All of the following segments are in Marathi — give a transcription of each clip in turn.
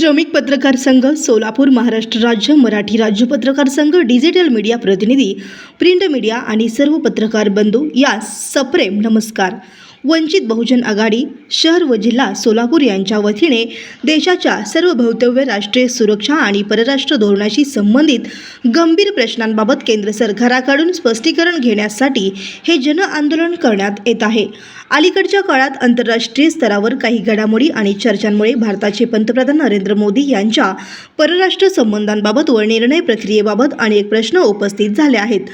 श्रमिक पत्रकार संघ सोलापूर, महाराष्ट्र राज्य, मराठी राज्य पत्रकार संघ, डिजिटल मीडिया प्रतिनिधी, प्रिंट मीडिया आणि सर्व पत्रकार बंधू यास सप्रेम नमस्कार। वंचित बहुजन आघाडी शहर व जिल्हा सोलापूर यांच्या वतीने देशाच्या सर्व भौतिव्य, राष्ट्रीय सुरक्षा आणि परराष्ट्र धोरणाशी संबंधित गंभीर प्रश्नांबाबत केंद्र सरकारकडून स्पष्टीकरण घेण्यासाठी हे जन आंदोलन करण्यात येत आहे। अलीकडच्या काळात आंतरराष्ट्रीय स्तरावर काही घडामोडी आणि चर्चांमुळे भारताचे पंतप्रधान नरेंद्र मोदी यांच्या परराष्ट्र संबंधांबाबत व निर्णय प्रक्रियेबाबत अनेक प्रश्न उपस्थित झाले आहेत।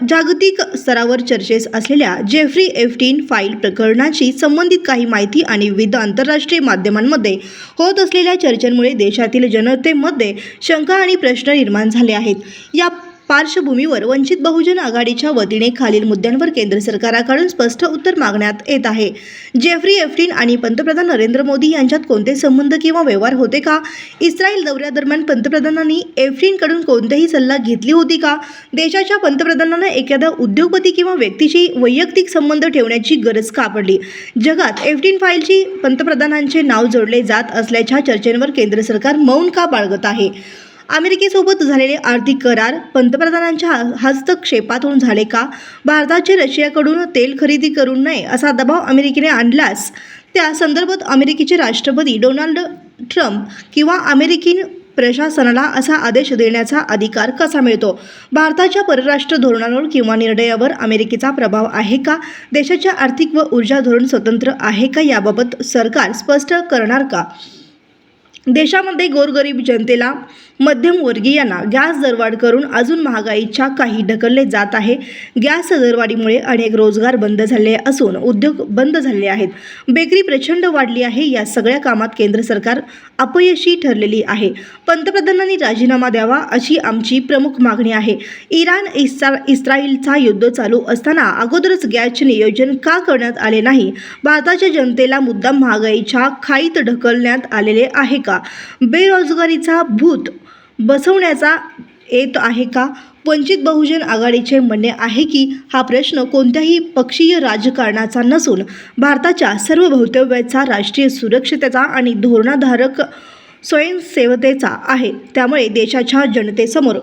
जागतिक स्तरावर चर्चेस असलेल्या जेफ्री एप्स्टीन फाईल प्रकरणाशी संबंधित काही माहिती आणि विविध आंतरराष्ट्रीय माध्यमांमध्ये होत असलेल्या चर्चांमुळे देशातील जनतेमध्ये शंका आणि प्रश्न निर्माण झाले आहेत। या पार्श्वभूमीवर वंचित बहुजन आघाडीच्या वतीने खालील मुद्द्यांवर केंद्र सरकारकडून स्पष्ट उत्तर मागण्यात येत आहे। जेफ्री एप्स्टीन आणि पंतप्रधान नरेंद्र मोदी यांच्यात कोणते संबंध किंवा व्यवहार होते का? इस्रायल दौऱ्यादरम्यान पंतप्रधानांनी एप्स्टीनकडून कोणतेही सल्ला घेतली होती का? देशाच्या पंतप्रधानांना एखाद्या उद्योगपती किंवा व्यक्तीशी वैयक्तिक संबंध ठेवण्याची गरज का पडली? जगात एप्स्टीन फाईलशी पंतप्रधानांचे नाव जोडले जात असल्याच्या चर्चेवर केंद्र सरकार मौन का बाळगत आहे? अमेरिकेसोबत झालेले आर्थिक करार पंतप्रधानांच्या हस्तक्षेपातून झाले का? भारताचे रशियाकडून तेल खरेदी करू नये असा दबाव अमेरिकेने आणल्यास त्या संदर्भात अमेरिकेचे राष्ट्रपती डोनाल्ड ट्रम्प किंवा अमेरिकन प्रशासनाला असा आदेश देण्याचा अधिकार कसा मिळतो? भारताच्या परराष्ट्र धोरणावर किंवा निर्णयावर अमेरिकेचा प्रभाव आहे का? देशाच्या आर्थिक व ऊर्जा धोरण स्वतंत्र आहे का? याबाबत सरकार स्पष्ट करणार का? देशामध्ये गोरगरीब जनतेला, मध्यमवर्गीयांना गॅस दरवाढ करून अजून महागाईच्या काही ढकलले जात आहे। गॅस दरवाढीमुळे अनेक रोजगार बंद झाले असून उद्योग बंद झाले आहेत। बेकारी प्रचंड वाढली आहे। या सगळ्या कामात केंद्र सरकार अपयशी ठरलेली आहे। पंतप्रधानांनी राजीनामा द्यावा अशी आमची प्रमुख मागणी आहे। इराण इस्रायलचा युद्ध चालू असताना अगोदरच गॅसचे नियोजन का करण्यात आले नाही? भारताच्या जनतेला मुद्दाम महागाईच्या खाईत ढकलण्यात आलेले आहे का? बेरोजगारीचा भूत बसवण्याचा येत आहे का? वंचित बहुजन आघाडीचे म्हणणे आहे की हा प्रश्न कोणत्याही पक्षीय राजकारणाचा नसून भारताच्या सर्व भौतिव्याचा, राष्ट्रीय सुरक्षेचा आणि धोरणाधारक स्वयंसेवतेचा आहे। त्यामुळे देशाच्या जनतेसमोर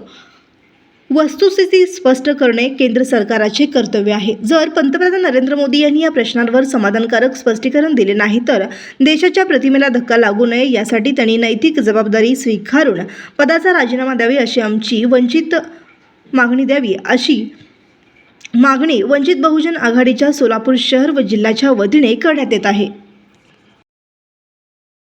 वस्तुस्थिती स्पष्ट करणे केंद्र सरकारचे कर्तव्य आहे। जर पंतप्रधान नरेंद्र मोदी यांनी या प्रश्नांवर समाधानकारक स्पष्टीकरण दिले नाही तर देशाच्या प्रतिमेला धक्का लागू नये यासाठी त्यांनी नैतिक जबाबदारी स्वीकारून पदाचा राजीनामा द्यावे अशी आमची मागणी वंचित बहुजन आघाडीच्या सोलापूर शहर व जिल्ह्याच्या वतीने करण्यात येत आहे।